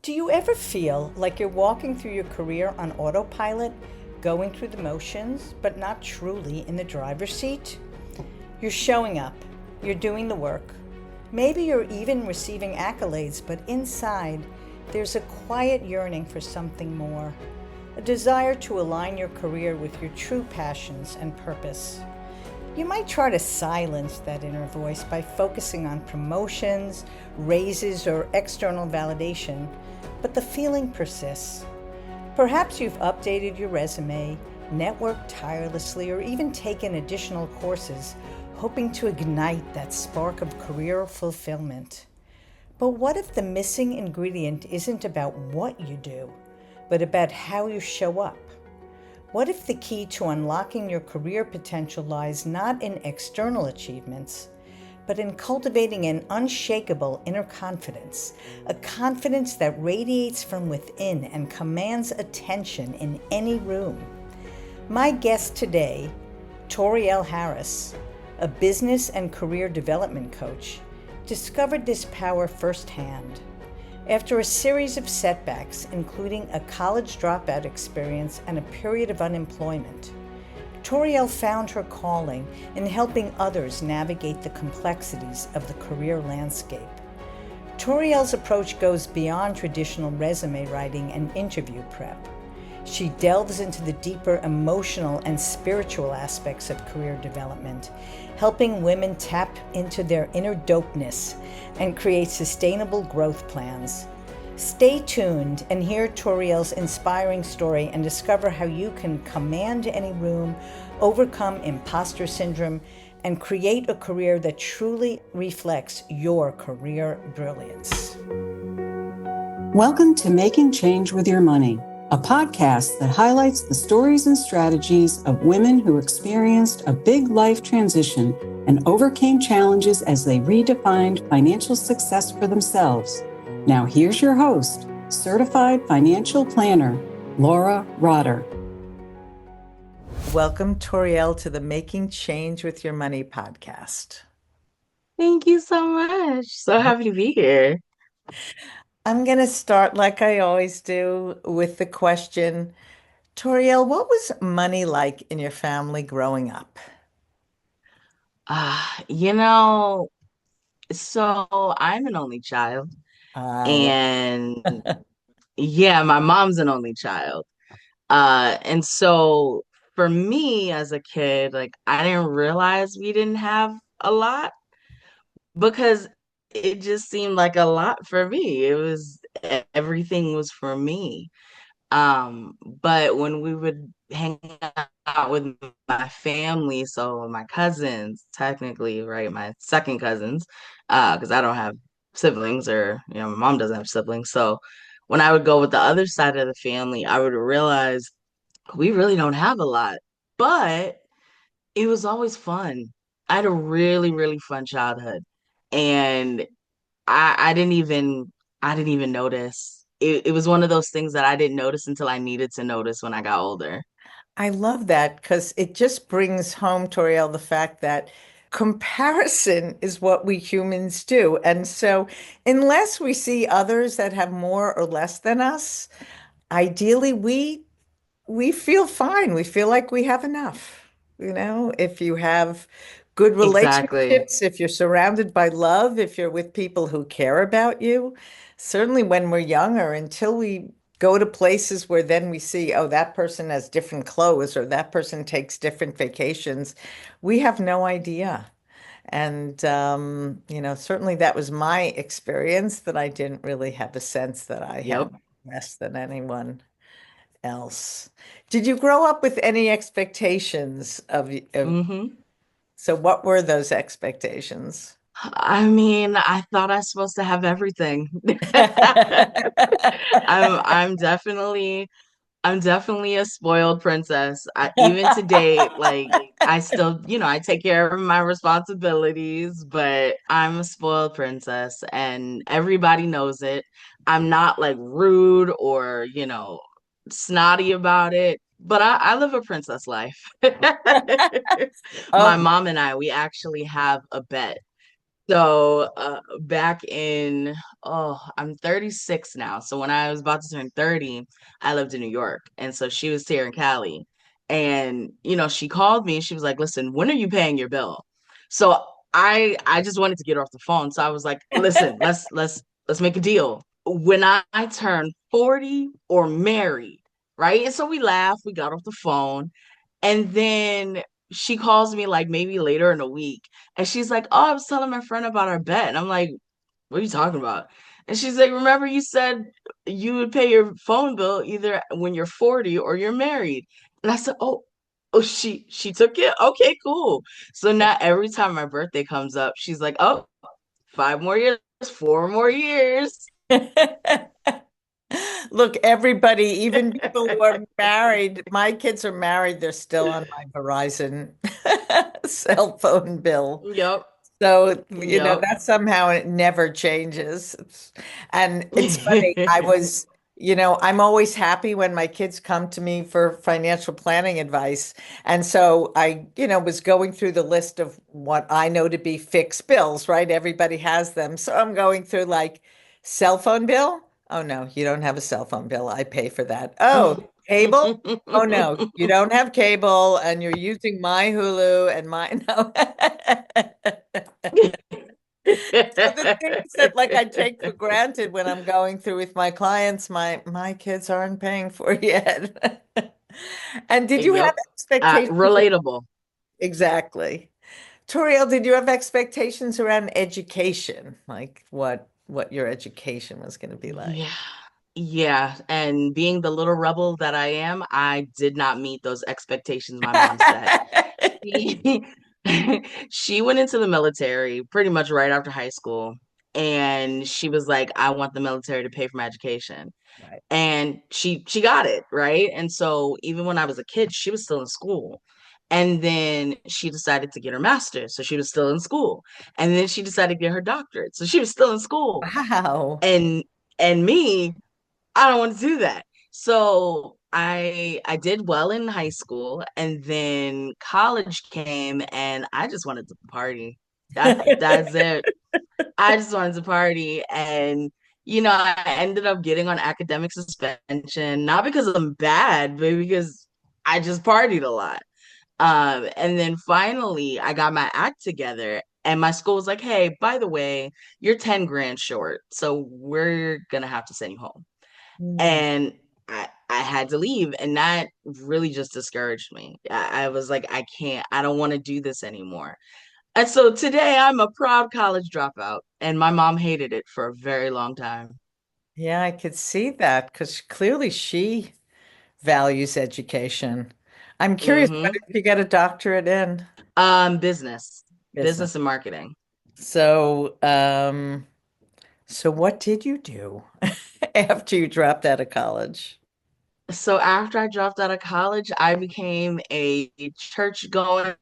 Do you ever feel like you're walking through your career on autopilot, going through the motions, but not truly in the driver's seat? You're showing up, you're doing the work. Maybe you're even receiving accolades, but inside, there's a quiet yearning for something more, a desire to align your career with your true passions and purpose. You might try to silence that inner voice by focusing on promotions, raises, or external validation, but the feeling persists. Perhaps you've updated your resume, networked tirelessly, or even taken additional courses, hoping to ignite that spark of career fulfillment. But what if the missing ingredient isn't about what you do, but about how you show up? What if the key to unlocking your career potential lies not in external achievements, but in cultivating an unshakable inner confidence, a confidence that radiates from within and commands attention in any room? My guest today, Torriel Harris, a business and career development coach, discovered this power firsthand. After a series of setbacks, including a college dropout experience and a period of unemployment, Torriel found her calling in helping others navigate the complexities of the career landscape. Torriel's approach goes beyond traditional resume writing and interview prep. She delves into the deeper emotional and spiritual aspects of career development, helping women tap into their inner dopeness and create sustainable growth plans. Stay tuned and hear Torriel's inspiring story and discover how you can command any room, overcome imposter syndrome, and create a career that truly reflects your career brilliance. Welcome to Making Change with Your Money, a podcast that highlights the stories and strategies of women who experienced a big life transition and overcame challenges as they redefined financial success for themselves. Now here's your host, certified financial planner, Laura Rotter. Welcome, Torriel, to the Making Change with Your Money podcast. Thank you so much. So happy to be here. I'm going to start, like I always do, with the question, Torriel, what was money like in your family growing up? Uh, you know, so I'm an only child, Well, and yeah, my mom's an only child. And so for me as a kid, like I didn't realize we didn't have a lot because it just seemed like a lot for me. It was everything was for me. But when we would hang out with my family, so my cousins, technically, right, my second cousins, because I don't have siblings or, my mom doesn't have siblings. So when I would go with the other side of the family, I would realize we really don't have a lot, but it was always fun. I had a really, really fun childhood. And I didn't even notice. It was one of those things that I didn't notice until I needed to notice when I got older. I love that because it just brings home, Toriel, the fact that comparison is what we humans do. And so, unless we see others that have more or less than us, ideally we feel fine. We feel like we have enough. If you have good Exactly. relationships, if you're surrounded by love, if you're with people who care about you, certainly when we're younger, until we go to places where then we see, oh, that person has different clothes or that person takes different vacations, we have no idea. And, certainly that was my experience that I didn't really have a sense that I had Yep. less than anyone else. Did you grow up with any expectations hmm so what were those expectations? I mean, I thought I was supposed to have everything. I'm definitely I'm definitely a spoiled princess. Even to date, like I still, I take care of my responsibilities, but I'm a spoiled princess and everybody knows it. I'm not like rude or, snotty about it, but I live a princess life. My Oh, mom and I, we actually have a bet. So back in, oh, I'm 36 now. So when I was about to turn 30, I lived in New York. And so she was here in Cali. And, she called me and she was like, listen, when are you paying your bill? So I just wanted to get her off the phone. So I was like, listen, let's make a deal. When I turn 40 or married, right? And so we laughed, we got off the phone. And then she calls me like maybe later in the week and she's like, oh, I was telling my friend about our bet. And I'm like, what are you talking about? And she's like, remember you said you would pay your phone bill either when you're 40 or you're married. And I said, oh, she took it? Okay, cool. So now every time my birthday comes up, she's like, oh, 5 more years, 4 more years. Look, everybody, even people who are married, my kids are married, they're still on my Verizon cell phone bill. Yep. So, Yep. that somehow it never changes. And it's funny, I'm always happy when my kids come to me for financial planning advice. And so I, was going through the list of what I know to be fixed bills, right? Everybody has them. So I'm going through like cell phone bill. Oh no, you don't have a cell phone bill. I pay for that. Oh, cable? Oh no, you don't have cable and you're using my Hulu and my no. So the things that like I take for granted when I'm going through with my clients, my kids aren't paying for yet. And did you have Yep. expectations? Relatable. Exactly. Toriel, did you have expectations around education? Like what your education was going to be like? Yeah. Yeah. And being the little rebel that I am, I did not meet those expectations my mom set. She, she went into the military pretty much right after high school. And she was like, I want the military to pay for my education. Right. And she got it, right? And so even when I was a kid, she was still in school. And then she decided to get her master's, so she was still in school. And then she decided to get her doctorate, so she was still in school. Wow. And me, I don't want to do that. So I did well in high school, and then college came, and I just wanted to party. That's it. I just wanted to party, and I ended up getting on academic suspension, not because I'm bad, but because I just partied a lot. And then finally, I got my act together, and my school was like, "Hey, by the way, you're 10 grand short, so we're gonna have to send you home." Hmm. And I had to leave, and that really just discouraged me. I was like, I can't, I don't want to do this anymore. And so today I'm a proud college dropout, and my mom hated it for a very long time. Yeah, I could see that because clearly she values education. I'm curious, what Hmm. did you get a doctorate in? Business, Business. business and marketing. So, so what did you do after you dropped out of college? So after I dropped out of college, I became a church going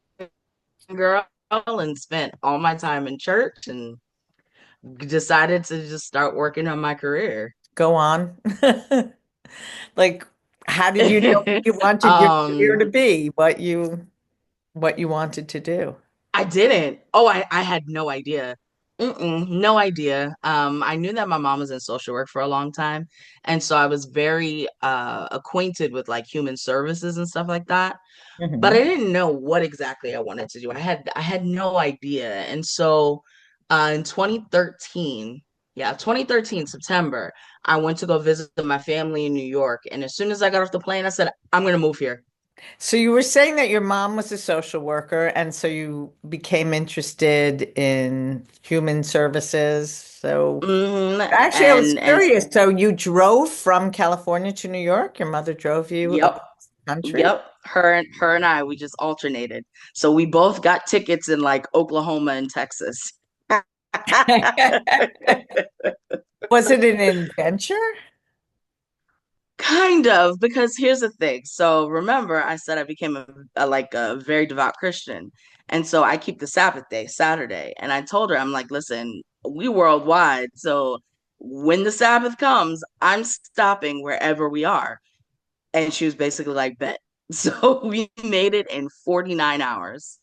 girl and spent all my time in church and decided to just start working on my career. Go on. Like, how did you know what you wanted your career to um, be? What you wanted to do? I didn't. Oh, I had no idea. No idea. I knew that my mom was in social work for a long time, and so I was very acquainted with like human services and stuff like that. But I Hmm. didn't know what exactly I wanted to do. I had no idea. And so in 2013, yeah, 2013 September, I went to go visit my family in New York. And as soon as I got off the plane, I said, I'm gonna move here. So you were saying that your mom was a social worker, and so you became interested in human services. So actually, I was And curious. So you drove from California to New York? Your mother drove you yep, across the country? yep. Her and I, we just alternated. So we both got tickets in like Oklahoma and Texas. Was it an adventure? Kind of, because here's the thing. So remember, I said I became a very devout Christian, and so I keep the Sabbath day, Saturday. And I told her, I'm like, listen, we worldwide, so when the Sabbath comes, I'm stopping wherever we are. And she was basically like, bet. So we made it in 49 hours.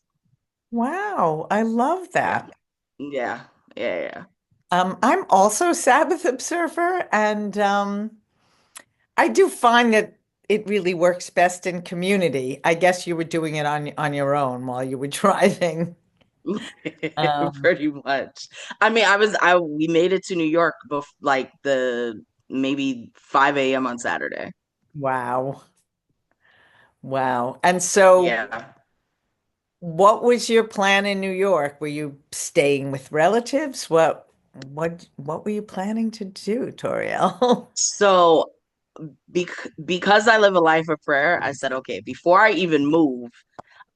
Wow, I love Yeah, that. yeah. Yeah. I'm also a Sabbath observer, and I do find that it really works best in community. I guess you were doing it on your own while you were driving. Um, Pretty much. I mean, we made it to New York like the maybe 5 a.m. on Saturday. wow. Wow. And so Yeah. what was your plan in New York? Were you staying with relatives? What were you planning to do, Toriel? So because I live a life of prayer, I said, okay, before I even move,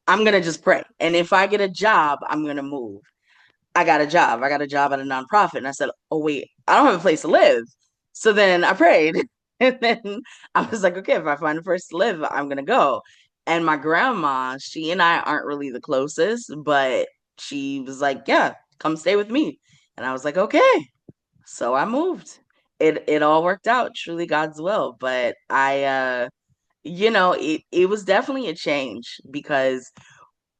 I'm gonna just pray. And if I get a job, I'm gonna move. I got a job. I got a job at a nonprofit. And I said, oh, wait, I don't have a place to live. So then I prayed. And then I was like, okay, if I find a place to live, I'm going to go. And my grandma, she and I aren't really the closest, but she was like, yeah, come stay with me. And I was like, okay. So I moved. It all worked out, truly God's will. But it was definitely a change because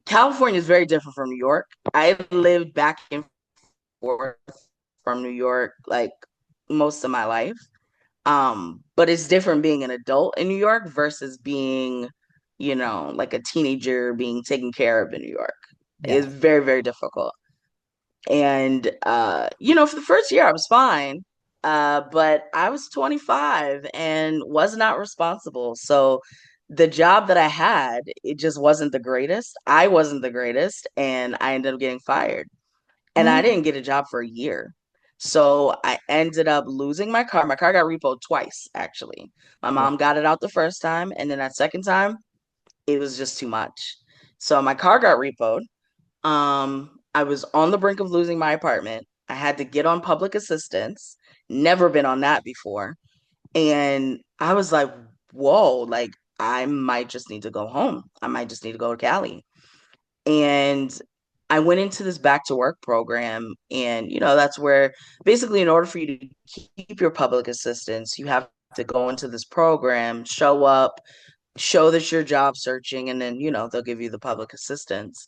California is very different from New York. I lived back and forth from New York like most of my life. But it's different being an adult in New York versus being, like a teenager being taken care of in New York. Yeah. It's very, very difficult. And for the first year I was fine. But I was 25 and was not responsible. So the job that I had, it just wasn't the greatest. I wasn't the greatest, and I ended up getting fired. And I Mm. didn't get a job for a year. So I ended up losing my car. My car got repoed twice, actually. My Wow. mom got it out the first time, and then that second time, it was just too much. So my car got repoed. I was on the brink of losing my apartment. I had to get on public assistance. Never been on that before. And I was like, whoa, like I might just need to go home. I might just need to go to Cali. And I went into this back to work program. And, that's where basically, in order for you to keep your public assistance, you have to go into this program, show up, show that you're job searching, and then, they'll give you the public assistance.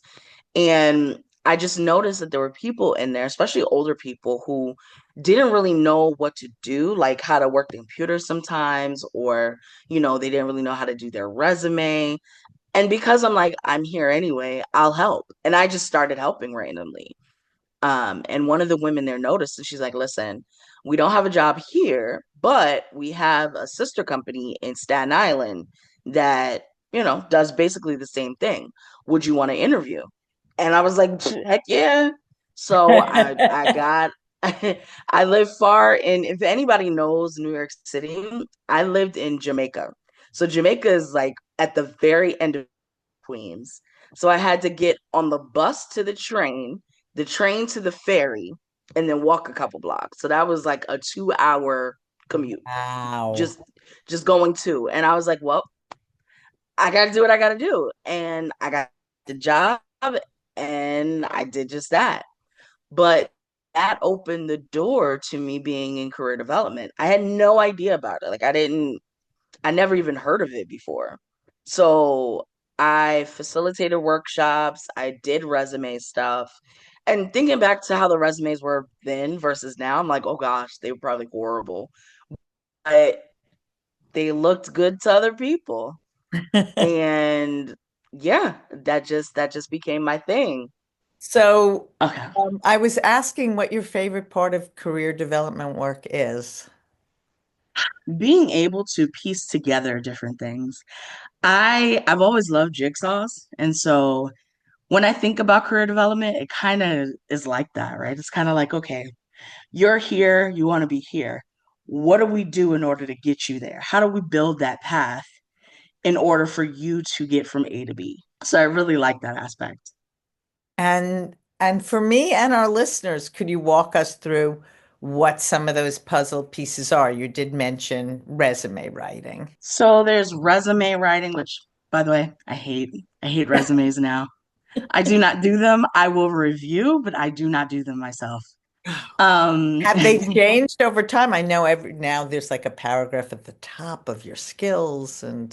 And I just noticed that there were people in there, especially older people, who didn't really know what to do, like how to work the computer sometimes, or, they didn't really know how to do their resume. And because I'm like, I'm here anyway, I'll help. And I just started helping randomly. And one of the women there noticed, and she's like, listen, we don't have a job here, but we have a sister company in Staten Island that, does basically the same thing. Would you want to interview? And I was like, heck yeah. So I got I live far in, if anybody knows New York City, I lived in Jamaica. So Jamaica is like at the very end of Queens. So I had to get on the bus to the train to the ferry, and then walk a couple blocks. So that was like a 2 hour commute. Wow. Just going to. And I was like, well, I gotta do what I gotta do. And I got the job, and I did just that. But that opened the door to me being in career development. I had no idea about it. Like I never even heard of it before. So I facilitated workshops, I did resume stuff. And thinking back to how the resumes were then versus now, I'm like, oh gosh, they were probably horrible. But they looked good to other people. And yeah, that just became my thing. So, Okay. I was asking what your favorite part of career development work is. Being able to piece together different things. I've always loved jigsaws. And so when I think about career development, it kind of is like that, right? It's kind of like, okay, you're here, you want to be here. What do we do in order to get you there? How do we build that path in order for you to get from A to B? So I really like that aspect. And for me and our listeners, could you walk us through what some of those puzzle pieces are? You did mention resume writing. So there's resume writing, which by the way, I hate. I hate resumes now. I do not do them. I will review, but I do not do them myself. Have they changed over time? I know every now there's like a paragraph at the top of your skills and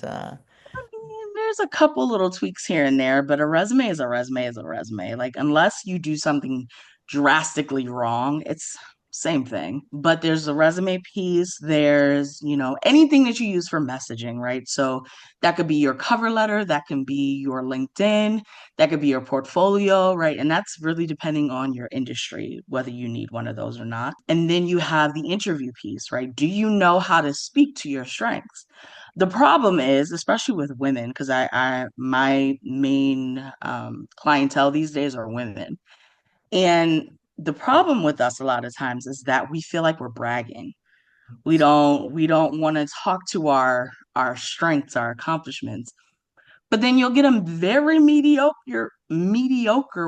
There's a couple little tweaks here and there, but a resume is a resume is a resume. Like, unless you do something drastically wrong. It's same thing. But there's the resume piece, there's, anything that you use for messaging, right? So that could be your cover letter, that can be your LinkedIn, that could be your portfolio, right? And that's really depending on your industry, whether you need one of those or not. And then you have the interview piece, right? Do you know how to speak to your strengths? The problem is, especially with women, because my main clientele these days are women. And the problem with us a lot of times is that we feel like we're bragging. We don't want to talk to our strengths, our accomplishments. But then you'll get a very mediocre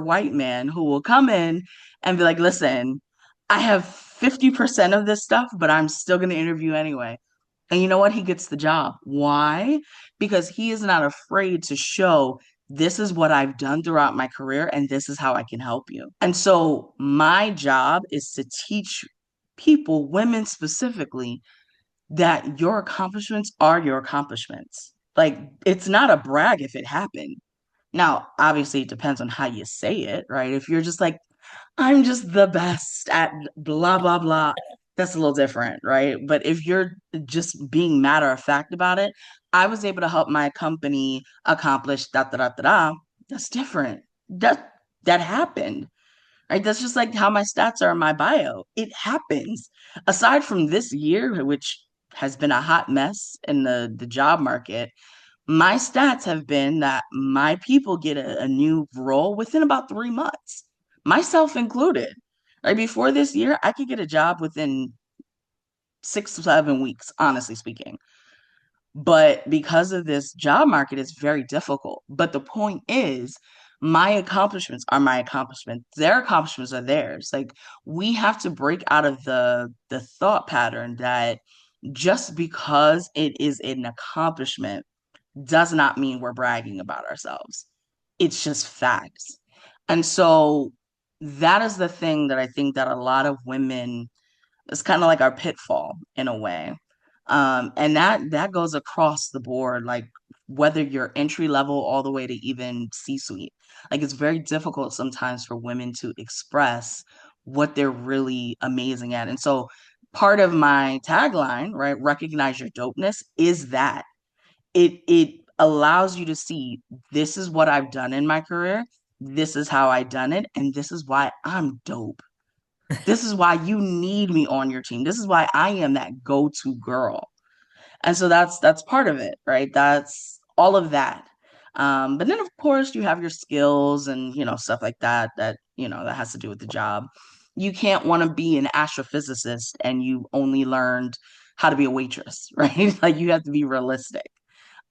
white man who will come in and be like, listen, I have 50% of this stuff, but I'm still going to interview anyway. And you know what? He gets the job. Why? Because he is not afraid to show this is what I've done throughout my career and this is how I can help you. And so my job is to teach people, women specifically, that your accomplishments are your accomplishments. Like, it's not a brag if it happened. Now, obviously, it depends on how you say it, right? If you're just like, I'm just the best at blah, blah, blah, that's a little different, right? But if you're just being matter of fact about it, I was able to help my company accomplish da, da, da, da, da. That's different. That happened, right? That's just like how my stats are in my bio. It happens. Aside from this year, which has been a hot mess in the job market, my stats have been that my people get a new role within about 3 months, myself included. Right before this year, I could get a job within 6 to 7 weeks, honestly speaking. But because of this job market, it's very difficult. But the point is, my accomplishments are my accomplishments. Their accomplishments are theirs. Like, we have to break out of the thought pattern that just because it is an accomplishment does not mean we're bragging about ourselves. It's just facts. And so that is the thing that I think that a lot of women, it's kind of like our pitfall in a way. And that goes across the board, like whether you're entry level all the way to even C-suite. Like, it's very difficult sometimes for women to express what they're really amazing at. And so part of my tagline, right, recognize your dopeness, is that it allows you to see, this is what I've done in my career, this is how I done it, and this is why I'm dope. This is why you need me on your team. This is why I am that go-to girl. And so that's part of it, right? That's all of that. But then of course you have your skills and stuff like that that has to do with the job. You can't want to be an astrophysicist and you only learned how to be a waitress, right? Like, you have to be realistic.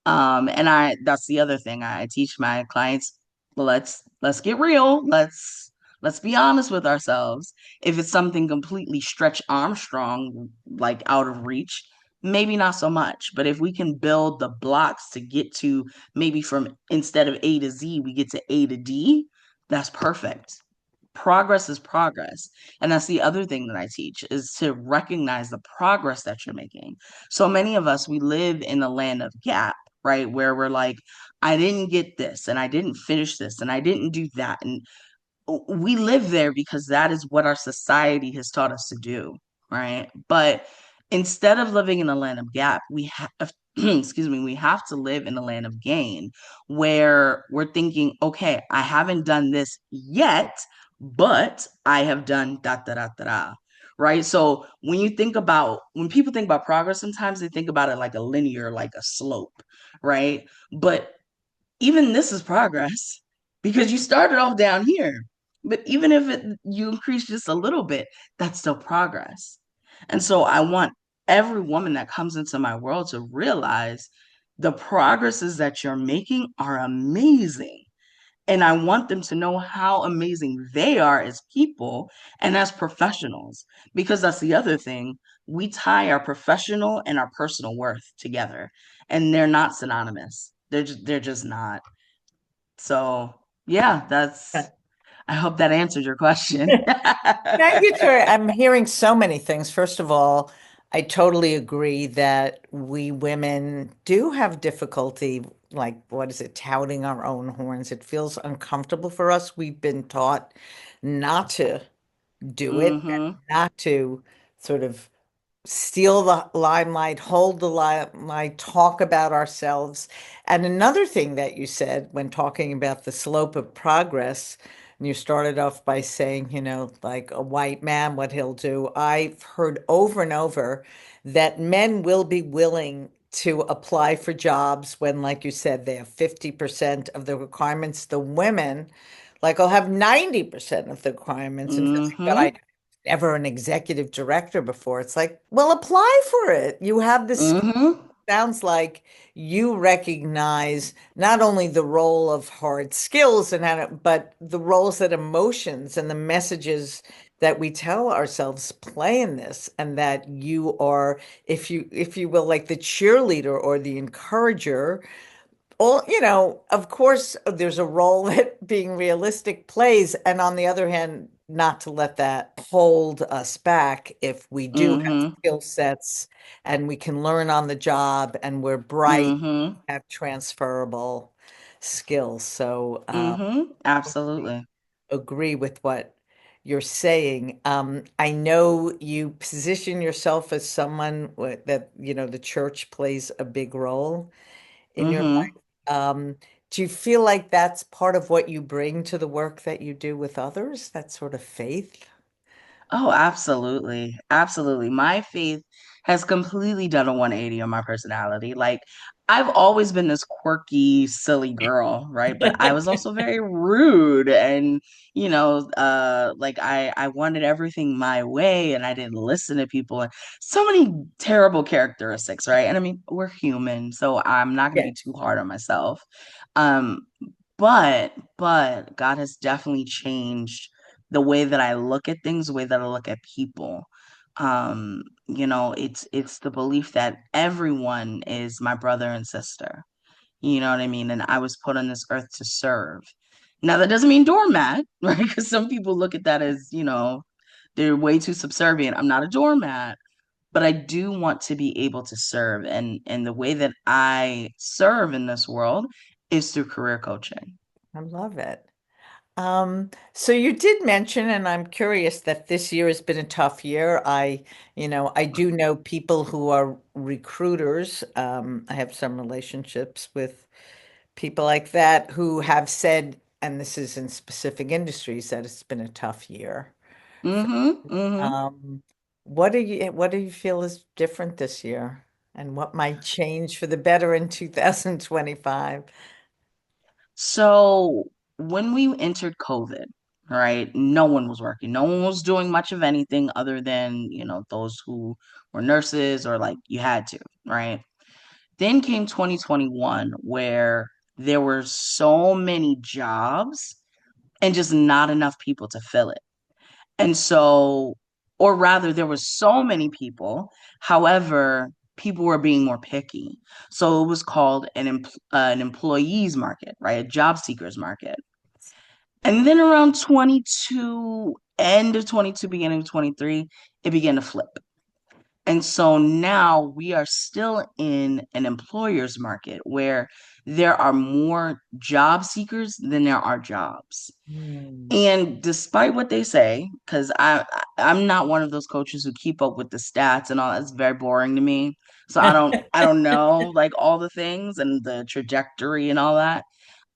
And that's the other thing I teach my clients. Let's get real. Let's be honest with ourselves. If it's something completely Stretch Armstrong, like out of reach, maybe not so much. But if we can build the blocks to get to, maybe from, instead of A to Z, we get to A to D, that's perfect. Progress is progress. And that's the other thing that I teach, is to recognize the progress that you're making. So many of us, we live in a land of gap, right? Where we're like, I didn't get this and I didn't finish this and I didn't do that. And we live there because that is what our society has taught us to do, right? But instead of living in a land of gap, we have excuse me, we have to live in a land of gain, where we're thinking, okay, I haven't done this yet, but I have done da da da da da. Right. So when people think about progress, sometimes they think about it like a linear, like a slope, right? But even this is progress, because you started off down here. But even if you increase just a little bit, that's still progress. And so I want every woman that comes into my world to realize the progresses that you're making are amazing. And I want them to know how amazing they are as people and as professionals, because that's the other thing. We tie our professional and our personal worth together, and they're not synonymous. They're just not. So yeah, I hope that answered your question. Thank you, Tori. I'm hearing so many things. First of all, I totally agree that we women do have difficulty, like, what is it, touting our own horns. It feels uncomfortable for us. We've been taught not to do it, and Mm-hmm. not to sort of steal the limelight, hold the limelight, talk about ourselves. And another thing that you said when talking about the slope of progress, and you started off by saying, like a white man, what he'll do. I've heard over and over that men will be willing to apply for jobs when, like you said, they have 50% of the requirements. The women, like, will have 90% of the requirements and feel like, but Mm-hmm. I ever an executive director before. It's like, well, apply for it. You have the skill. Mm-hmm. Sounds like you recognize not only the role of hard skills and how but the roles that emotions and the messages that we tell ourselves play in this, and that you are, if you will, like the cheerleader or the encourager. Well, of course, there's a role that being realistic plays, and on the other hand, not to let that hold us back if we do have Mm-hmm. skill sets and we can learn on the job and we're bright, Mm-hmm. have transferable skills. So, Mm-hmm. Absolutely. agree with what you're saying. I know you position yourself as someone that, the church plays a big role in your Mm-hmm. life. Do you feel like that's part of what you bring to the work that you do with others, that sort of faith? Oh, absolutely. Absolutely. My faith has completely done a 180 on my personality. Like, I've always been this quirky, silly girl, right? But I was also very rude and, like I wanted everything my way and I didn't listen to people and so many terrible characteristics, right? And I mean, we're human, so I'm not going to Yeah, be too hard on myself. Um, but God has definitely changed the way that I look at things, the way that I look at people. It's the belief that everyone is my brother and sister. You know what I mean? And I was put on this earth to serve. Now that doesn't mean doormat, right? Because some people look at that as, they're way too subservient. I'm not a doormat, but I do want to be able to serve. And the way that I serve in this world is through career coaching. I love it. So you did mention, and I'm curious that this year has been a tough year. I do know people who are recruiters. I have some relationships with people like that who have said, and this is in specific industries, that it's been a tough year. Mm-hmm. Mm-hmm. Um, what do you feel is different this year, and what might change for the better in 2025? So when we entered COVID, right, no one was working. No one was doing much of anything other than, those who were nurses or like you had to, right? Then came 2021 where there were so many jobs and just not enough people to fill it. And so, or rather, there were so many people. However, people were being more picky. So it was called an employees market, right? A job seekers market. And then around 22, end of 22, beginning of 23, it began to flip. And so now we are still in an employer's market where there are more job seekers than there are jobs. Hmm. And despite what they say, because I'm not one of those coaches who keep up with the stats and all, that's very boring to me. So I don't know like all the things and the trajectory and all that.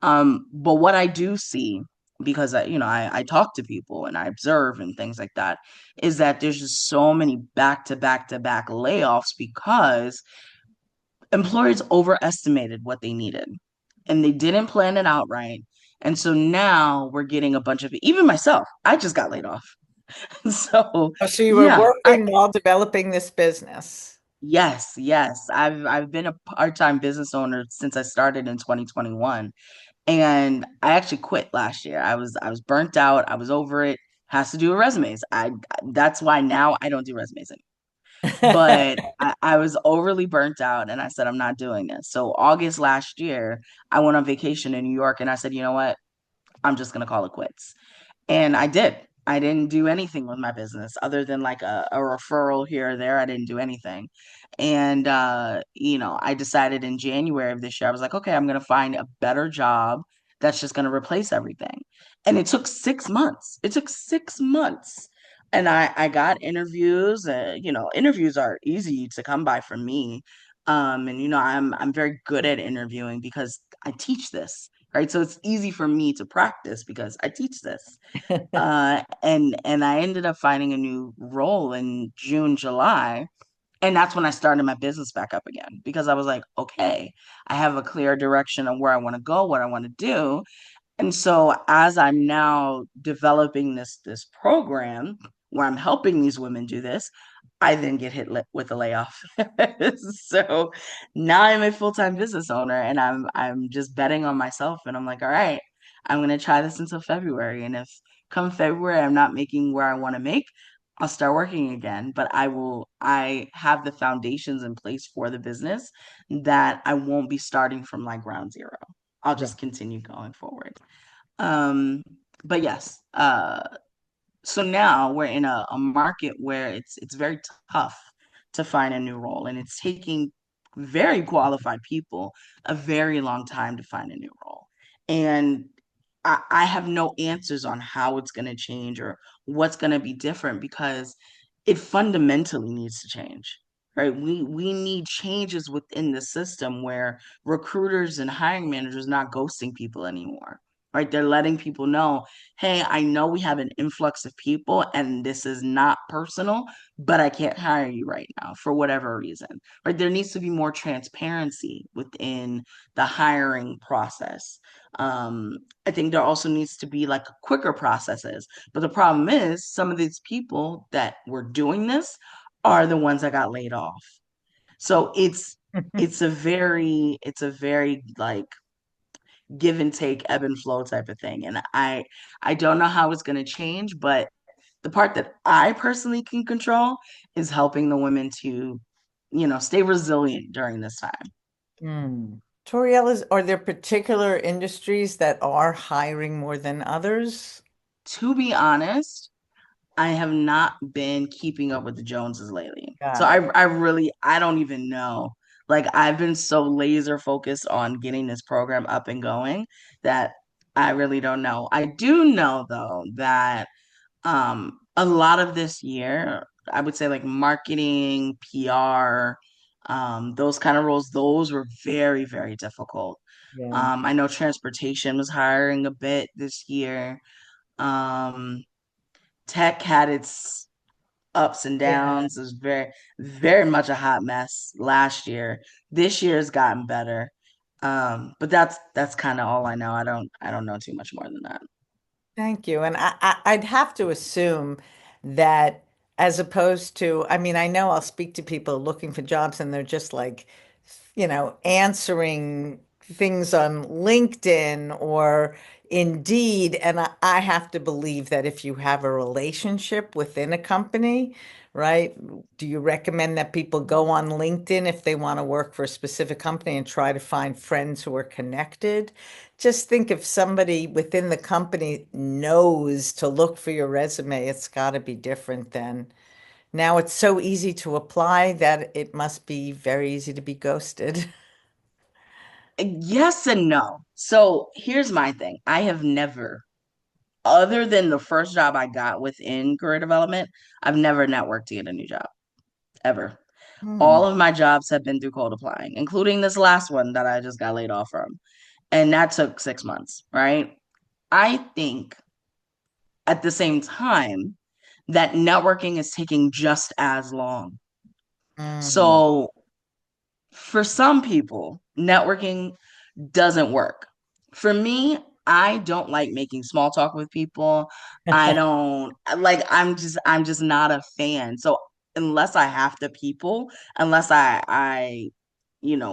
But what I do see, because I talk to people and I observe and things like that, is that there's just so many back to back to back layoffs because employers overestimated what they needed and they didn't plan it out right. And so now we're getting a bunch of, even myself, I just got laid off. So Oh, so you were yeah, working while developing this business. yes. I've been a part-time business owner since I started in 2021. And I actually quit last year. I was burnt out. I was over it. Has to do with resumes. That's why now I don't do resumes anymore. But I was overly burnt out and I said, I'm not doing this. So August last year, I went on vacation in New York and I said, you know what? I'm just gonna call it quits. And I did. I didn't do anything with my business other than like a referral here or there. I didn't do anything. And I decided in January of this year, I was like, okay, I'm gonna find a better job that's just gonna replace everything. And it took 6 months. It took 6 months. And I got interviews. Interviews are easy to come by for me. And I'm very good at interviewing because I teach this, right? So it's easy for me to practice because I teach this. And I ended up finding a new role in June, July. And that's when I started my business back up again because I was like, okay, I have a clear direction of where I want to go, what I want to do. And so as I'm now developing this program where I'm helping these women do this, I then get hit with a layoff. So now I'm a full-time business owner and I'm just betting on myself and I'm like, all right, I'm gonna try this until February. And if come February I'm not making where I want to make, I'll start working again. But I have the foundations in place for the business that I won't be starting from like ground zero. I'll Right. just continue going forward. Um, but yes, so now we're in a market where it's very tough to find a new role, and it's taking very qualified people a very long time to find a new role. And I have no answers on how it's going to change or what's going to be different because it fundamentally needs to change. Right. We need changes within the system where recruiters and hiring managers not ghosting people anymore. Right. They're letting people know, hey, I know we have an influx of people and this is not personal, but I can't hire you right now for whatever reason. Right. There needs to be more transparency within the hiring process. I think there also needs to be like quicker processes. But the problem is some of these people that were doing this are the ones that got laid off. So it's a very like give and take, ebb and flow type of thing. And I don't know how it's gonna change, but the part that I personally can control is helping the women to, stay resilient during this time. Toriel, are there particular industries that are hiring more than others? To be honest, I have not been keeping up with the Joneses lately. So Got it. I really I don't even know. Like I've been so laser focused on getting this program up and going that I really don't know. I do know though that a lot of this year, I would say like marketing, PR, those kind of roles, those were very, very difficult. Yeah. I know transportation was hiring a bit this year. Um, Tech had its ups and Yeah. downs. It was very, very much a hot mess last year. This year has gotten better. But that's kind of all I know. I don't know too much more than that. Thank you. And I'd have to assume that as opposed to, I mean, I know I'll speak to people looking for jobs and they're just like, answering things on LinkedIn or Indeed. And I have to believe that if you have a relationship within a company, right? Do you recommend that people go on LinkedIn if they want to work for a specific company and try to find friends who are connected? Just think if somebody within the company knows to look for your resume, it's got to be different than now it's so easy to apply that it must be very easy to be ghosted. Yes and no. So here's my thing. I have never, other than the first job I got within career development, I've never networked to get a new job, ever. Hmm. All of my jobs have been through cold applying, including this last one that I just got laid off from. And that took 6 months, right? I think at the same time that networking is taking just as long. Hmm. So for some people, networking doesn't work. For me, I don't like making small talk with people. I don't like I'm just not a fan. So unless I have to people, unless I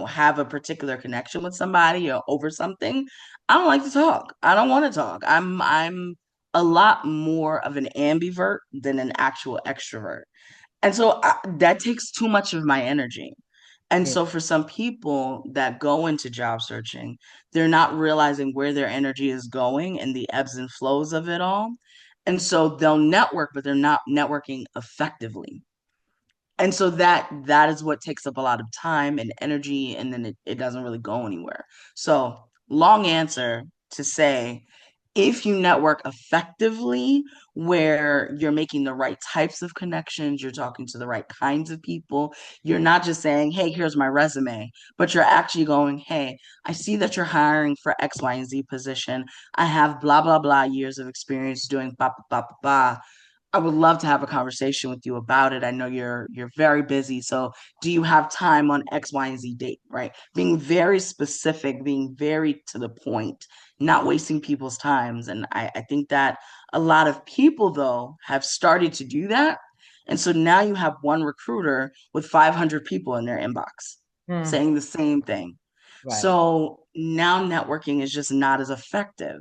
have a particular connection with somebody or over something, I don't like to talk. I don't want to talk. I'm a lot more of an ambivert than an actual extrovert. And so that takes too much of my energy. And Yeah. so for some people that go into job searching, they're not realizing where their energy is going and the ebbs and flows of it all. And so they'll network, but they're not networking effectively. And so that is what takes up a lot of time and energy, and then it doesn't really go anywhere. So long answer to say, if you network effectively, where you're making the right types of connections, you're talking to the right kinds of people, you're not just saying, hey, here's my resume, but you're actually going, hey, I see that you're hiring for X, Y, and Z position. I have blah, blah, blah years of experience doing blah, blah, blah, blah. I would love to have a conversation with you about it. I know you're very busy, so do you have time on X, Y, and Z date, right? Being very specific, being very to the point, not wasting people's times. And I think that a lot of people, though, have started to do that. And so now you have one recruiter with 500 people in their inbox Mm, saying the same thing. right. So now networking is just not as effective.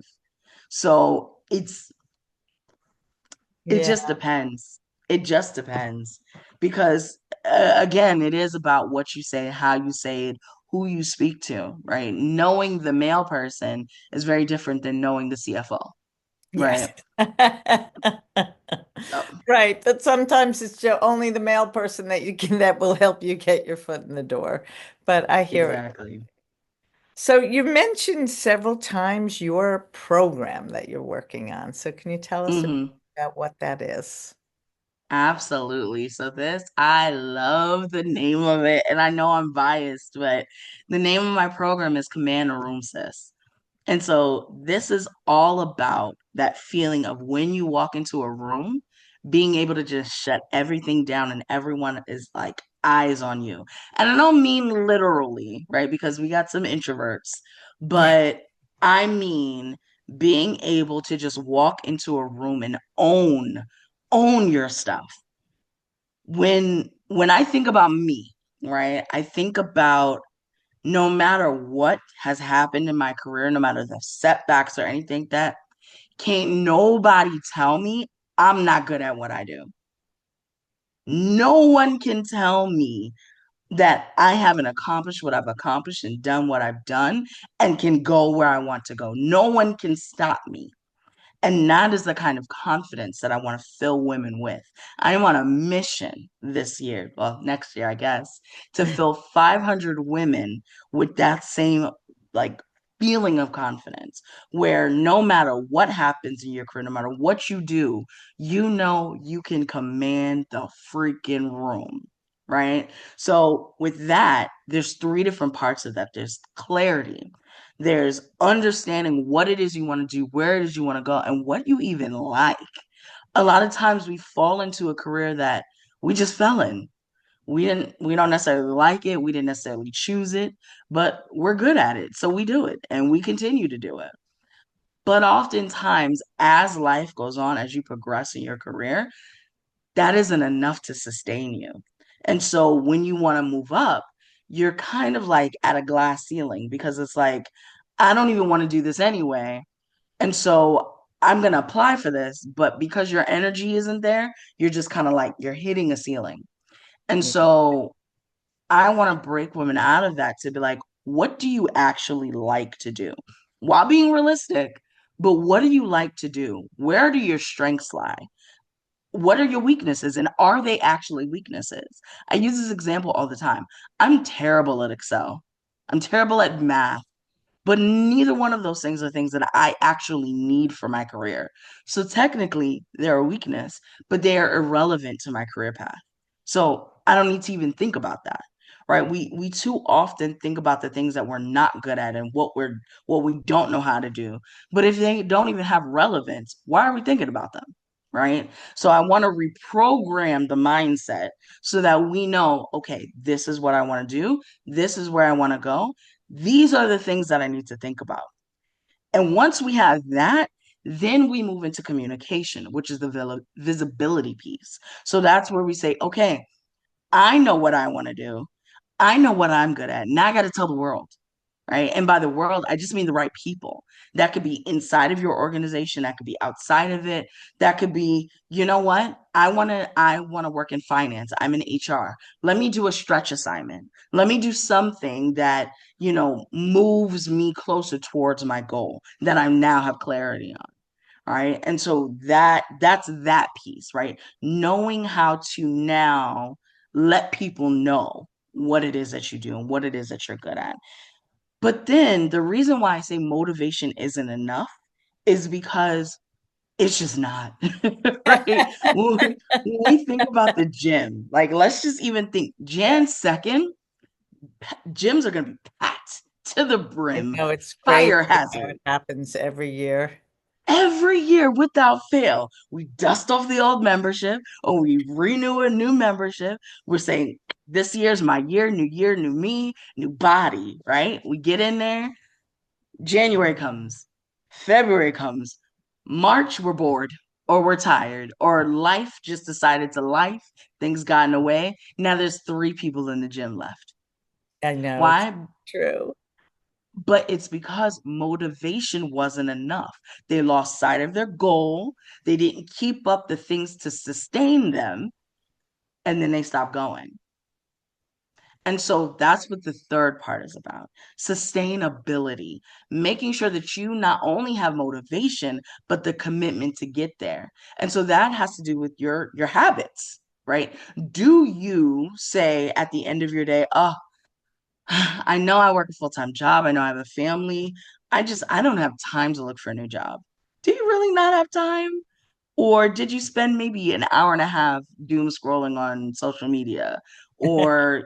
So it Yeah. just depends. It just depends. Because again, it is about what you say, how you say it, who you speak to, right? Knowing the male person is very different than knowing the CFO, Yes. right? So, Right. But sometimes it's only the male person that you can that will help you get your foot in the door. But I hear it. exactly. So you mentioned several times your program that you're working on. So can you tell us Hmm. about what that is? Absolutely. So I love the name of it, and I know I'm biased, but the name of my program is Command a Room, Sis. And so this is all about that feeling of when you walk into a room, being able to just shut everything down and everyone is like eyes on you. And I don't mean literally, right? Because we got some introverts, but I mean being able to just walk into a room and own your stuff. When I think about me, right? I think about no matter what has happened in my career, no matter the setbacks or anything, that can't nobody tell me I'm not good at what I do. No one can tell me that I haven't accomplished what I've accomplished and done what I've done and can go where I want to go. No one can stop me. And that is the kind of confidence that I want to fill women with. I am on a mission this year, well, next year, I guess, to fill 500 women with that same like feeling of confidence, where no matter what happens in your career, no matter what you do, you know you can command the freaking room. Right. So, with that, there's three different parts of that. There's clarity, there's understanding what it is you want to do, where it is you want to go, and what you even like. A lot of times we fall into a career that we just fell in. We don't necessarily like it, we didn't necessarily choose it, but we're good at it. So we do it and we continue to do it. But oftentimes, as life goes on, as you progress in your career, that isn't enough to sustain you. And so when you want to move up, you're kind of like at a glass ceiling because it's like, I don't even want to do this anyway. And so I'm going to apply for this, but because your energy isn't there, you're just kind of like you're hitting a ceiling. And so I want to break women out of that to be like, what do you actually like to do? While being realistic, but what do you like to do? Where do your strengths lie? What are your weaknesses and are they actually weaknesses? I use this example all the time. I'm terrible at Excel. I'm terrible at math, but neither one of those things are things that I actually need for my career. So technically, they're a weakness, but they are irrelevant to my career path. So I don't need to even think about that. Right? We too often think about the things that we're not good at and what we don't know how to do. But if they don't even have relevance, why are we thinking about them? Right? So I want to reprogram the mindset so that we know, okay, this is what I want to do. This is where I want to go. These are the things that I need to think about. And once we have that, then we move into communication, which is the visibility piece. So that's where we say, okay, I know what I want to do. I know what I'm good at. Now I got to tell the world, right? And by the world, I just mean the right people. That could be inside of your organization, that could be outside of it. That could be, you know what? I want to work in finance. I'm in HR. Let me do a stretch assignment. Let me do something that, moves me closer towards my goal that I now have clarity on. All right. And so that's that piece, right? Knowing how to now let people know what it is that you do and what it is that you're good at. But then the reason why I say motivation isn't enough is because it's just not. Right? When we think about the gym, like let's just even think Jan 2nd, gyms are going to be packed to the I brim, know it's crazy fire how hazard. it happens every year. Every year without fail, we dust off the old membership or we renew a new membership. We're saying, this year's my year, new me, new body, right? We get in there. January comes, February comes, March, we're bored or we're tired or life just decided to life. Things got in the way. Now there's 3 people in the gym left. I know it's Why? true. But it's because motivation wasn't enough. They lost sight of their goal. They didn't keep up the things to sustain them, and then they stopped going. And so that's what the third part is about, sustainability, making sure that you not only have motivation, but the commitment to get there. And so that has to do with your habits, right? Do you say at the end of your day, oh, I know I work a full-time job. I know I have a family. I don't have time to look for a new job. Do you really not have time? Or did you spend maybe an hour and a half doom scrolling on social media or,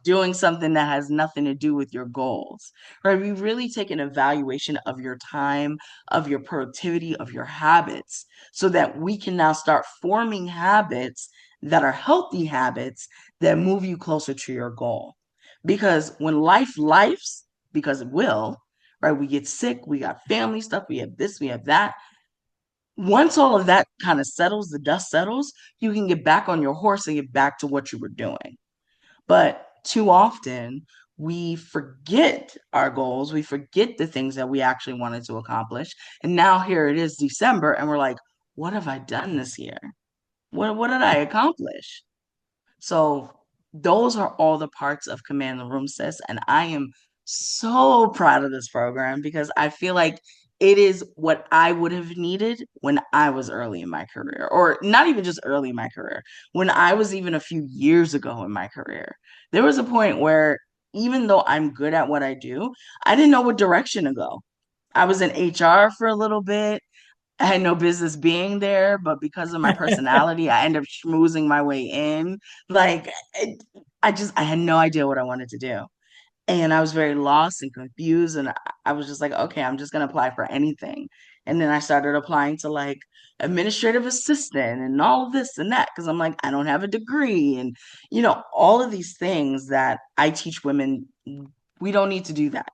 doing something that has nothing to do with your goals? Right? We really take an evaluation of your time, of your productivity, of your habits, so that we can now start forming habits that are healthy habits that move you closer to your goal. Because when life lifes, because it will, right? We get sick, we got family stuff, we have this, we have that. Once all of that kind of settles, the dust settles, you can get back on your horse and get back to what you were doing. But too often, we forget our goals, we forget the things that we actually wanted to accomplish. And now here it is December, and we're like, what have I done this year? What did I accomplish? So those are all the parts of Command the Room, sis. And I am so proud of this program because I feel like it is what I would have needed when I was early in my career, or not even just early in my career, when I was even a few years ago in my career. There was a point where even though I'm good at what I do, I didn't know what direction to go. I was in HR for a little bit. I had no business being there, but because of my personality, I ended up schmoozing my way in. Like, I had no idea what I wanted to do. And I was very lost and confused. And I was just like, okay, I'm just going to apply for anything. And then I started applying to like administrative assistant and all of this and that because I'm like, I don't have a degree. And, all of these things that I teach women, we don't need to do that.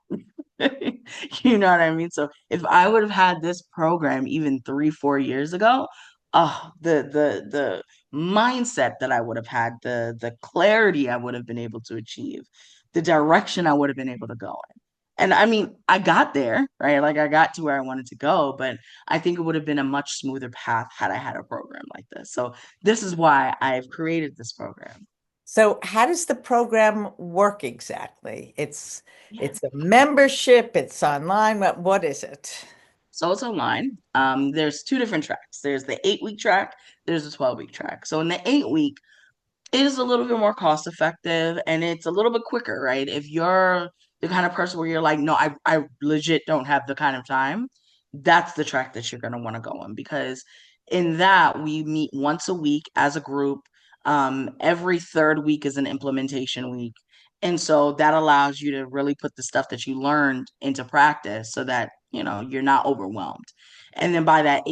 You know what I mean? So if I would have had this program even 3, 4 years ago, oh, the mindset that I would have had, the clarity I would have been able to achieve, the direction I would have been able to go in. And I mean, I got there, right? Like I got to where I wanted to go, but I think it would have been a much smoother path had I had a program like this. So this is why I've created this program. So how does the program work exactly? It's a membership, it's online. What is it? So it's online. There's 2 different tracks. There's the 8-week track, there's a 12-week track. So in the 8 week, it is a little bit more cost effective and it's a little bit quicker, right? If you're the kind of person where you're like, no, I legit don't have the kind of time, that's the track that you're going to want to go on because in that we meet once a week as a group. Every third week is an implementation week. And so that allows you to really put the stuff that you learned into practice so that, you're not overwhelmed. And then by that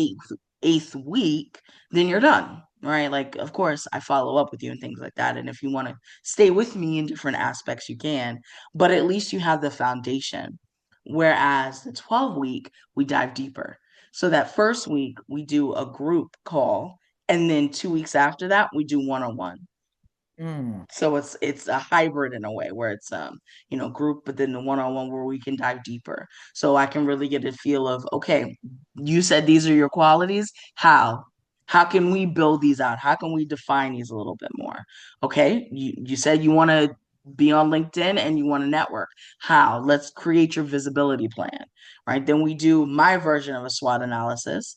eighth week, then you're done, right? Like, of course, I follow up with you and things like that. And if you want to stay with me in different aspects, you can, but at least you have the foundation. Whereas the 12-week, we dive deeper. So that first week, we do a group call. And then 2 weeks after that, we do one-on-one. Mm. So it's a hybrid in a way where it's group, but then the one-on-one where we can dive deeper. So I can really get a feel of, okay, you said these are your qualities. How can we build these out? How can we define these a little bit more? Okay, you said you want to be on LinkedIn and you want to network. How? Let's create your visibility plan, right? Then we do my version of a SWOT analysis,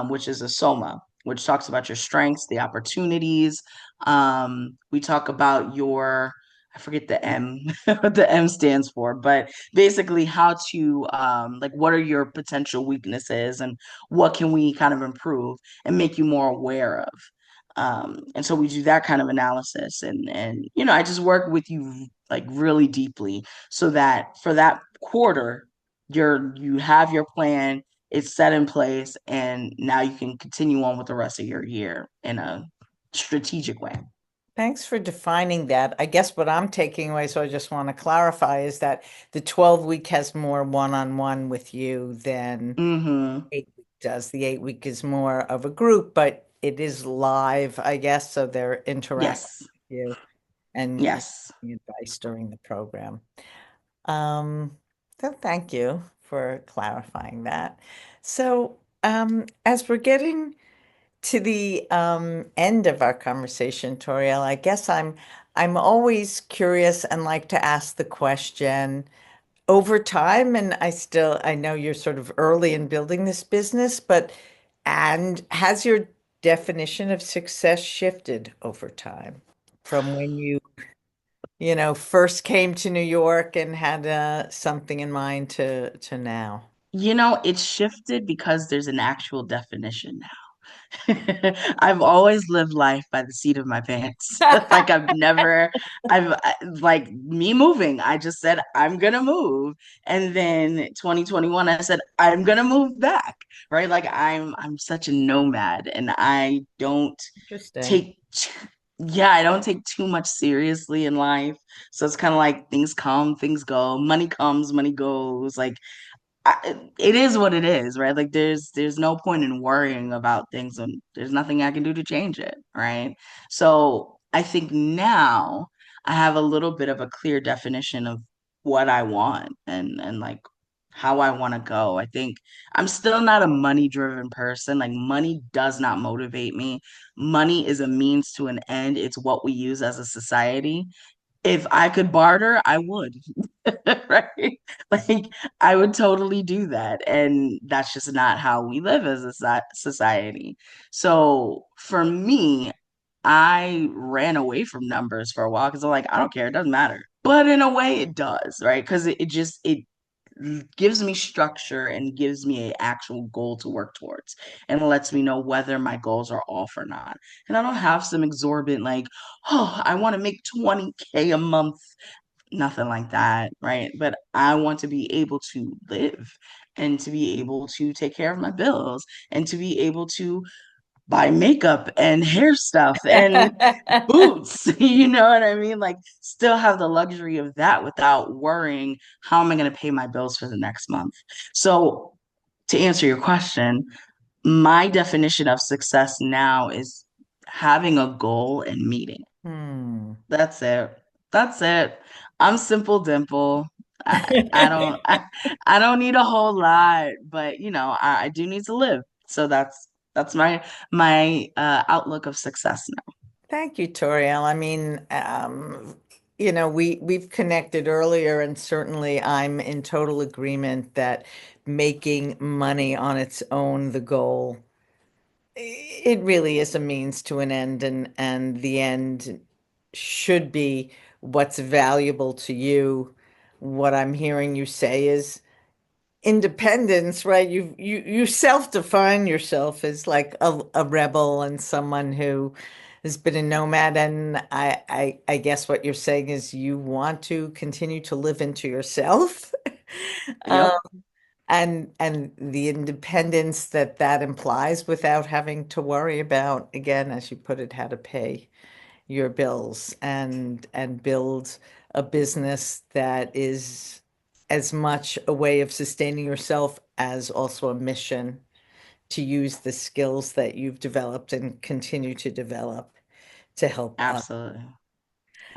which is a SOMA, which talks about your strengths, the opportunities, we talk about your, I forget the M, what the M stands for, but basically how to like what are your potential weaknesses and what can we kind of improve and make you more aware of. And so we do that kind of analysis and I just work with you like really deeply so that for that quarter you have your plan, it's set in place, and now you can continue on with the rest of your year in a strategic way. Thanks for defining that. I guess what I'm taking away, so I just want to clarify, is that the 12-week has more one-on-one with you than Mm-hmm. 8-week does. The 8-week is more of a group, but it is live, I guess, so they're interacting Yes. with you and Yes. giving advice during the program. Um, so thank you for clarifying that. So, as we're getting to the end of our conversation, Toriel, I guess I'm always curious and like to ask the question over time, and I know you're sort of early in building this business, but and has your definition of success shifted over time from when first came to New York and had something in mind to now? It's shifted because there's an actual definition now. I've always lived life by the seat of my pants. Like like me moving. I just said, I'm gonna move. And then 2021, I said, I'm gonna move back. Right. Like I'm such a nomad and I don't Interesting. take, yeah, I don't take too much seriously in life. So it's kind of like things come, things go, money comes, money goes. Like it is what it is, right? Like there's no point in worrying about things and there's nothing I can do to change it, right? So I think now I have a little bit of a clear definition of what I want and like how I want to go. I think I'm still not a money driven person. Like money does not motivate me. Money is a means to an end. It's what we use as a society. If I could barter, I would. Right? Like I would totally do that. And that's just not how we live as a society. So for me, I ran away from numbers for a while because I'm like, I don't care, it doesn't matter. But in a way it does, right? Because it gives me structure and gives me an actual goal to work towards and lets me know whether my goals are off or not. And I don't have some exorbitant like, oh, I want to make 20K a month, nothing like that, right? But I want to be able to live and to be able to take care of my bills and to be able to buy makeup and hair stuff and boots. You know what I mean? Like, still have the luxury of that without worrying how am I going to pay my bills for the next month. So, to answer your question, my definition of success now is having a goal and meeting. Hmm. That's it. That's it. I'm simple dimple. I don't I don't need a whole lot, but I do need to live. So that's my outlook of success now. Thank you, Toriel. I mean, we've connected earlier, and certainly I'm in total agreement that making money on its own, the goal, it really is a means to an end, and the end should be what's valuable to you. What I'm hearing you say is independence, right? You self-define yourself as like a rebel and someone who has been a nomad, and I guess what you're saying is you want to continue to live into yourself. Um, Yep, and the independence that that implies without having to worry about, again, as you put it, how to pay your bills and build a business that is as much a way of sustaining yourself as also a mission to use the skills that you've developed and continue to develop to help others. absolutely.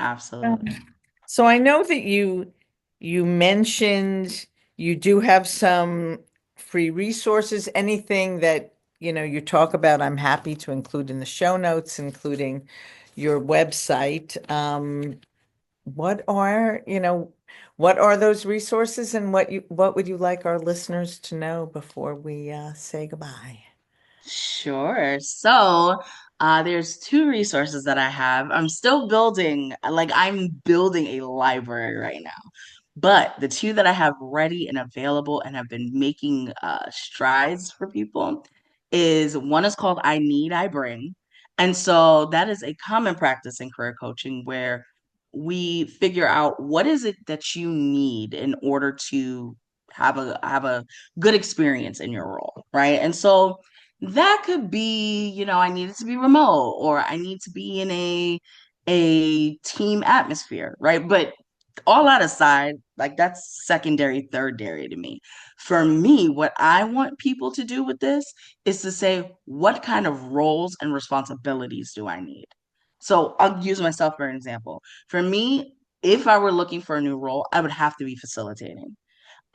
Absolutely. So I know that you mentioned you do have some free resources, anything that you talk about, I'm happy to include in the show notes, including your website. What are those resources and what would you like our listeners to know before we say goodbye? Sure. So, There's two resources that I have. I'm building a library right now. But the two that I have ready and available and have been making strides for people is one is called I Need, I Bring. And so that is a common practice in career coaching where we figure out what is it that you need in order to have a good experience in your role, right? And so that could be, I need it to be remote or I need to be in a team atmosphere, right? But all that aside, like that's secondary, thirdary to me. For me, what I want people to do with this is to say, what kind of roles and responsibilities do I need? So I'll use myself for an example. For me, if I were looking for a new role, I would have to be facilitating.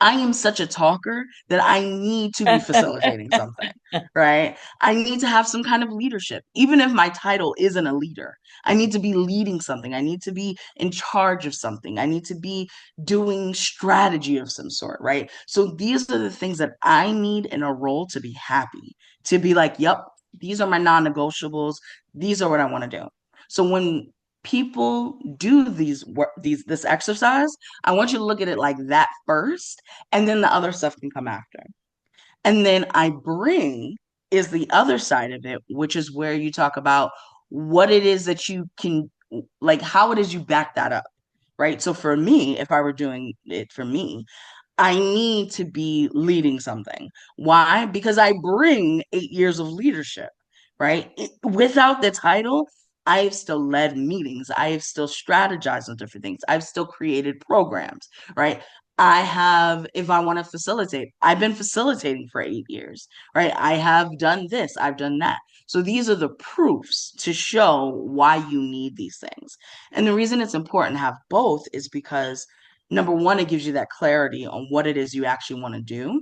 I am such a talker that I need to be facilitating something, right? I need to have some kind of leadership. Even if my title isn't a leader, I need to be leading something. I need to be in charge of something. I need to be doing strategy of some sort, right? So these are the things that I need in a role to be happy, to be like, yep, these are my non-negotiables. These are what I want to do. So when people do this exercise, I want you to look at it like that first, and then the other stuff can come after. And then I bring is the other side of it, which is where you talk about what it is that you can, like how it is you back that up, right? So for me, if I were doing it for me, I need to be leading something. Why? Because I bring 8 years of leadership, right? Without the title, I've still led meetings. I have still strategized on different things. I've still created programs, right? I have, if I want to facilitate, I've been facilitating for 8 years, right? I have done this, I've done that. So these are the proofs to show why you need these things. And the reason it's important to have both is because number one, it gives you that clarity on what it is you actually want to do.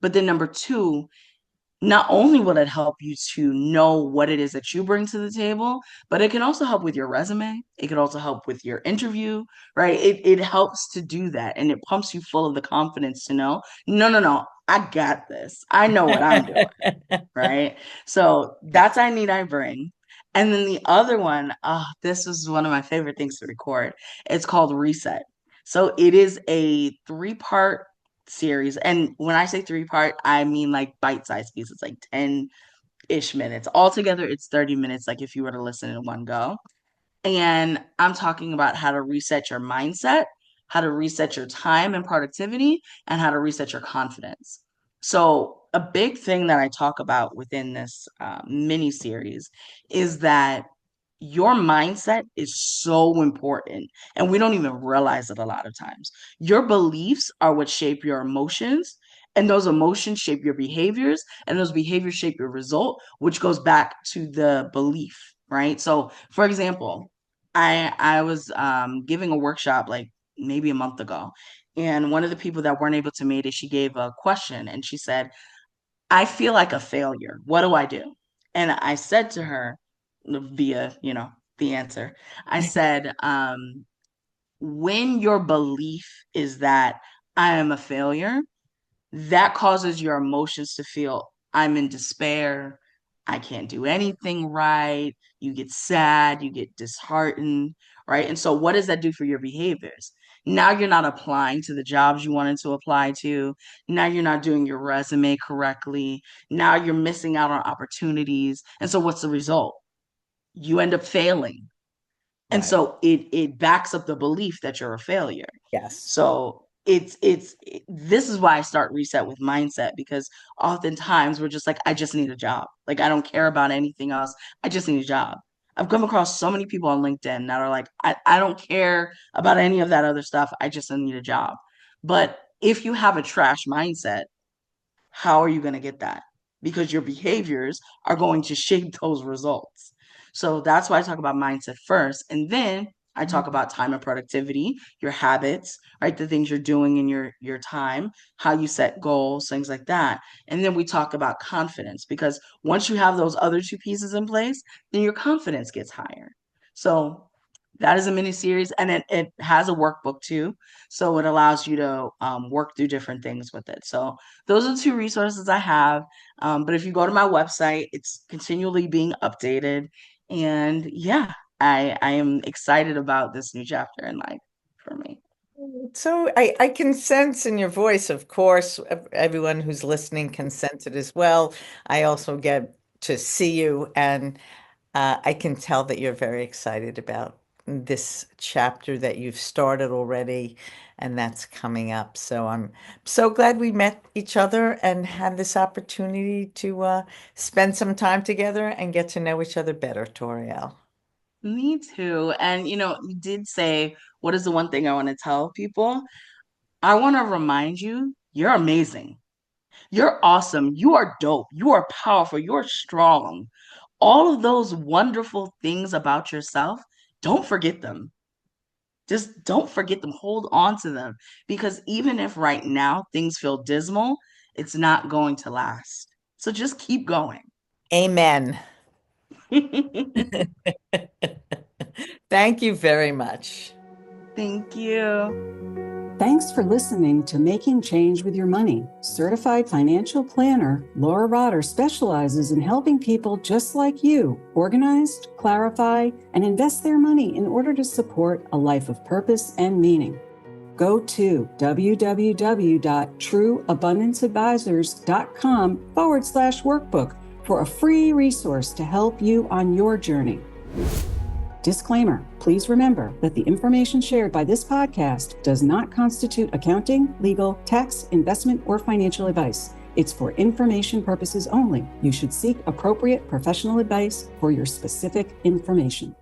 But then number two, not only will it help you to know what it is that you bring to the table, but it can also help with your resume. It can also help with your interview, right? It helps to do that. And it pumps you full of the confidence to know, no, no, no, I got this. I know what I'm doing, right? So that's I Need, I Bring. And then the other one, this is one of my favorite things to record. It's called Reset. So it is a three-part series. And when I say three-part, I mean like bite-sized pieces, like 10-ish minutes. Altogether, it's 30 minutes, like if you were to listen in one go. And I'm talking about how to reset your mindset, how to reset your time and productivity, and how to reset your confidence. So, a big thing that I talk about within this mini series is that your mindset is so important, and we don't even realize it a lot of times. Your beliefs are what shape your emotions, and those emotions shape your behaviors, and those behaviors shape your result, which goes back to the belief, right? So, for example, I was giving a workshop like maybe a month ago, and one of the people that weren't able to make it, she gave a question, and she said, I feel like a failure. What do I do? And I said to her via, the answer, I said, when your belief is that I am a failure, that causes your emotions to feel I'm in despair. I can't do anything right. You get sad, you get disheartened, right? And so, what does that do for your behaviors? Now you're not applying to the jobs you wanted to apply to. Now you're not doing your resume correctly. Now you're missing out on opportunities. And so, what's the result? You end up failing. And Right. so it backs up the belief that you're a failure. Yes. So this is why I start reset with mindset, because oftentimes we're just like, I just need a job. Like I don't care about anything else. I just need a job. I've come across so many people on LinkedIn that are like, I don't care about any of that other stuff. I just need a job. But if you have a trash mindset, how are you going to get that? Because your behaviors are going to shape those results. So that's why I talk about mindset first. And then I talk about time and productivity, your habits, right? The things you're doing in your time, how you set goals, things like that. And then we talk about confidence, because once you have those other two pieces in place, then your confidence gets higher. So That is a mini series, and it has a workbook too. So it allows you to work through different things with it. So those are two resources I have. But if you go to my website, it's continually being updated. And yeah, I am excited about this new chapter in life for me. So I can sense in your voice, of course, everyone who's listening can sense it as well. I also get to see you, and I can tell that you're very excited about this chapter that you've started already and that's coming up. So I'm so glad we met each other and had this opportunity to spend some time together and get to know each other better, Toriel. Me too. And you did say, what is the one thing I want to tell people? I want to remind you, you're amazing. You're awesome. You are dope. You are powerful. You're strong. All of those wonderful things about yourself, don't forget them. Just don't forget them. Hold on to them. Because even if right now things feel dismal, it's not going to last. So just keep going. Amen. Thank you very much. Thank you. Thanks for listening to Making Change with Your Money. Certified financial planner Laura Rotter specializes in helping people just like you organize, clarify, and invest their money in order to support a life of purpose and meaning. Go to www.trueabundanceadvisors.com/workbook for a free resource to help you on your journey. Disclaimer, please remember that the information shared by this podcast does not constitute accounting, legal, tax, investment, or financial advice. It's for information purposes only. You should seek appropriate professional advice for your specific information.